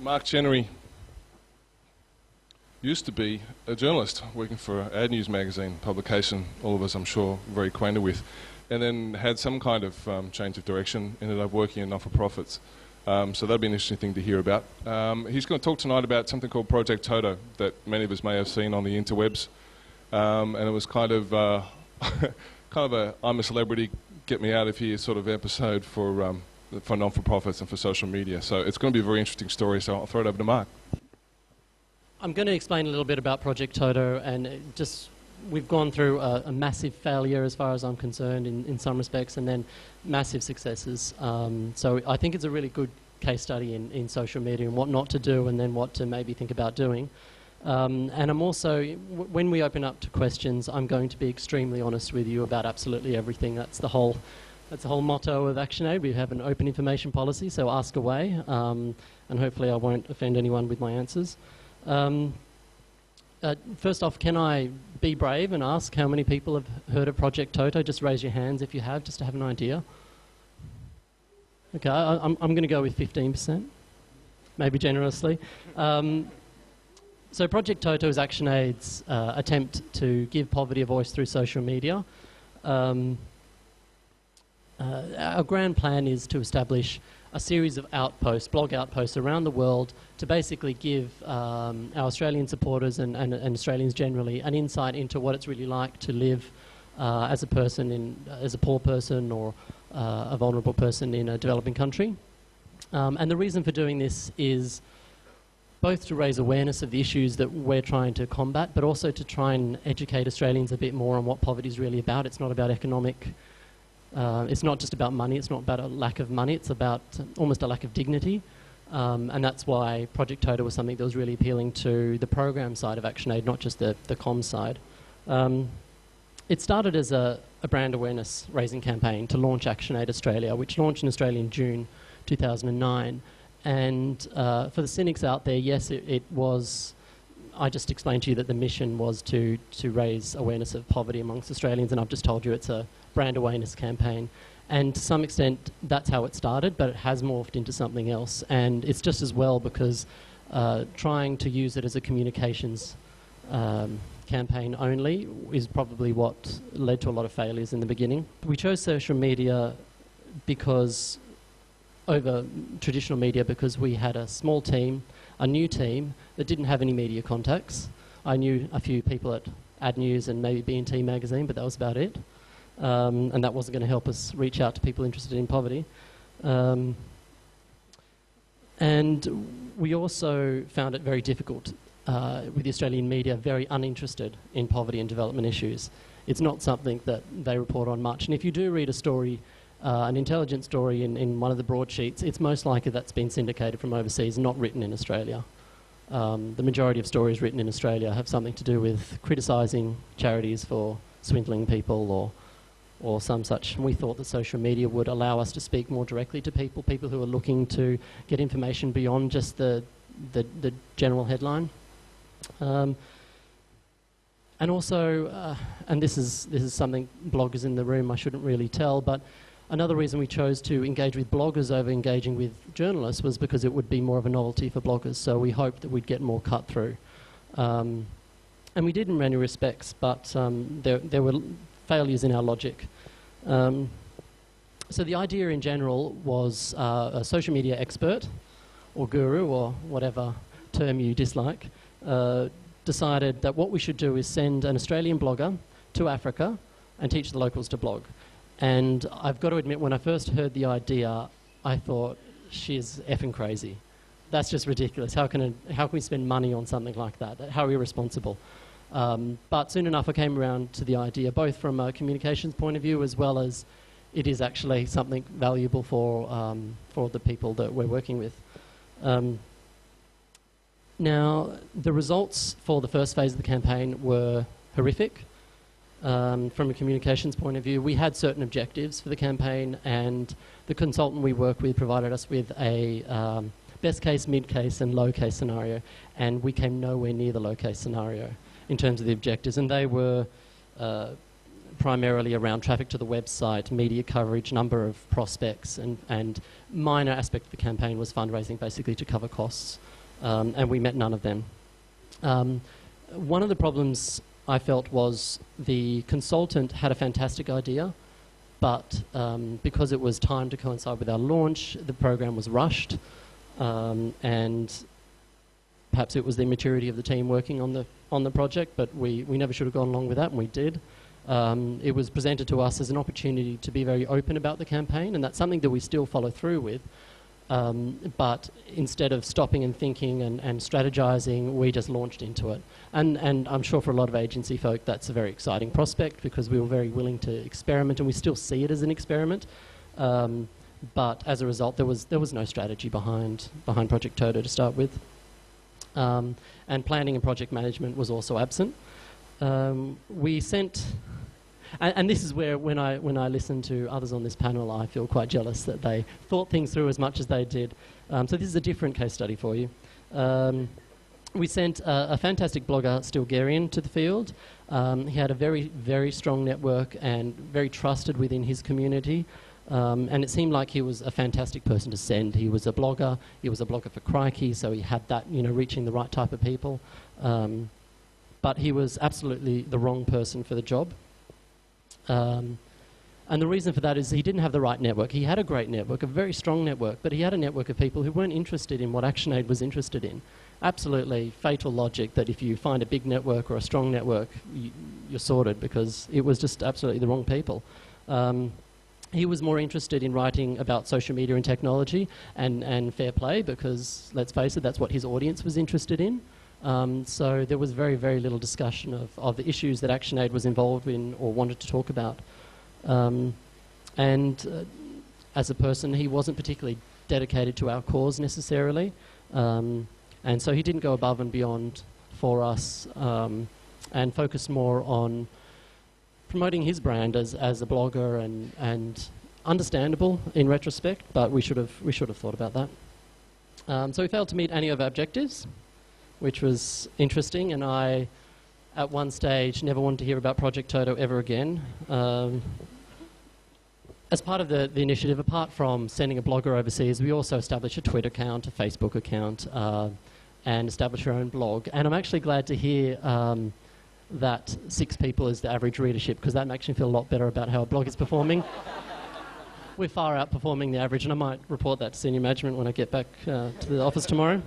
Mark Chenery used to be a journalist working for Ad News magazine publication, all of us I'm sure very acquainted with, and then had some kind of change of direction, ended up working in not-for-profits. So that'd be an interesting thing to hear about. He's going to talk tonight about something called Project Toto that many of us may have seen on the interwebs, and it was kind of kind of a I'm a celebrity, get me out of here sort of episode for non-for-profits and for social media. So it's going to be a very interesting story, so I'll throw it over to Mark. I'm going to explain a little bit about Project Toto, and we've gone through a massive failure as far as I'm concerned in some respects, and then massive successes. So I think it's a really good case study in social media and what not to do and then what to maybe think about doing. And I'm also, when we open up to questions, I'm going to be extremely honest with you about absolutely everything. That's the whole motto of ActionAid. We have an open information policy, so ask away, and hopefully I won't offend anyone with my answers. First off, can I be brave and ask how many people have heard of Project Toto? Just raise your hands if you have, just to have an idea. Okay, I'm going to go with 15%, maybe generously. So Project Toto is ActionAid's attempt to give poverty a voice through social media. Our grand plan is to establish a series of outposts, blog outposts around the world to basically give our Australian supporters and Australians generally an insight into what it's really like to live as a person, as a poor person or a vulnerable person in a developing country. And the reason for doing this is both to raise awareness of the issues that we're trying to combat, but also to try and educate Australians a bit more on what poverty is really about. It's not about economic. It's not just about money, it's not about a lack of money, it's about almost a lack of dignity. And that's why Project Toto was something that was really appealing to the program side of ActionAid, not just the comms side. It started as a brand awareness raising campaign to launch ActionAid Australia, which launched in Australia in June 2009. And for the cynics out there, yes, it was. I just explained to you that the mission was to raise awareness of poverty amongst Australians, and I've just told you it's a brand awareness campaign. And to some extent, that's how it started, but it has morphed into something else. And it's just as well because trying to use it as a communications campaign only is probably what led to a lot of failures in the beginning. We chose social media over traditional media because we had a small team, a new team that didn't have any media contacts. I knew a few people at Ad News and maybe B&T magazine, but that was about it. And that wasn't going to help us reach out to people interested in poverty. And we also found it very difficult with the Australian media, very uninterested in poverty and development issues. It's not something that they report on much. And if you do read a story, an intelligence story in one of the broadsheets, it's most likely that's been syndicated from overseas, not written in Australia. The majority of stories written in Australia have something to do with criticising charities for swindling people or some such. And we thought that social media would allow us to speak more directly to people who are looking to get information beyond just the general headline. And also, and this is something bloggers in the room I shouldn't really tell, but another reason we chose to engage with bloggers over engaging with journalists was because it would be more of a novelty for bloggers, so we hoped that we'd get more cut through. And we did in many respects, but there were failures in our logic. So the idea in general was a social media expert or guru or whatever term you dislike decided that what we should do is send an Australian blogger to Africa and teach the locals to blog. And I've got to admit, when I first heard the idea, I thought, she's effing crazy. That's just ridiculous. How can we spend money on something like that? How irresponsible. But soon enough I came around to the idea, both from a communications point of view as well as it is actually something valuable for the people that we're working with. Now, the results for the first phase of the campaign were horrific. From a communications point of view, we had certain objectives for the campaign, and the consultant we work with provided us with a best case, mid case and low case scenario, and we came nowhere near the low case scenario in terms of the objectives, and they were primarily around traffic to the website, media coverage, number of prospects, and minor aspect of the campaign was fundraising, basically to cover costs, and we met none of them. One of the problems I felt was the consultant had a fantastic idea, but because it was timed to coincide with our launch, the program was rushed, and perhaps it was the immaturity of the team working on the project, but we never should have gone along with that, and we did. It was presented to us as an opportunity to be very open about the campaign, and that's something that we still follow through with. But instead of stopping and thinking and strategizing, we just launched into it. And I'm sure for a lot of agency folk that's a very exciting prospect, because we were very willing to experiment, and we still see it as an experiment. But as a result, there was no strategy behind Project Toto to start with. And planning and project management was also absent. We sent... And this is where, when I listen to others on this panel, I feel quite jealous that they thought things through as much as they did. So this is a different case study for you. We sent a fantastic blogger, Stilgarian, to the field. He had a very, very strong network and very trusted within his community. And it seemed like he was a fantastic person to send. He was a blogger. He was a blogger for Crikey, so he had that, reaching the right type of people. But he was absolutely the wrong person for the job. And the reason for that is he didn't have the right network. He had a great network, a very strong network, but he had a network of people who weren't interested in what ActionAid was interested in. Absolutely fatal logic that if you find a big network or a strong network, you're sorted, because it was just absolutely the wrong people. He was more interested in writing about social media and technology and fair play, because, let's face it, that's what his audience was interested in. So there was very, very little discussion of the issues that ActionAid was involved in or wanted to talk about. As a person, he wasn't particularly dedicated to our cause necessarily. And so he didn't go above and beyond for us, and focused more on promoting his brand as a blogger, and understandable in retrospect, but we should have thought about that. So we failed to meet any of our objectives, which was interesting, and I, at one stage, never wanted to hear about Project Toto ever again. As part of the initiative, apart from sending a blogger overseas, we also established a Twitter account, a Facebook account, and established our own blog. And I'm actually glad to hear that 6 people is the average readership, because that makes me feel a lot better about how a blog is performing. We're far outperforming the average, and I might report that to senior management when I get back to the office tomorrow.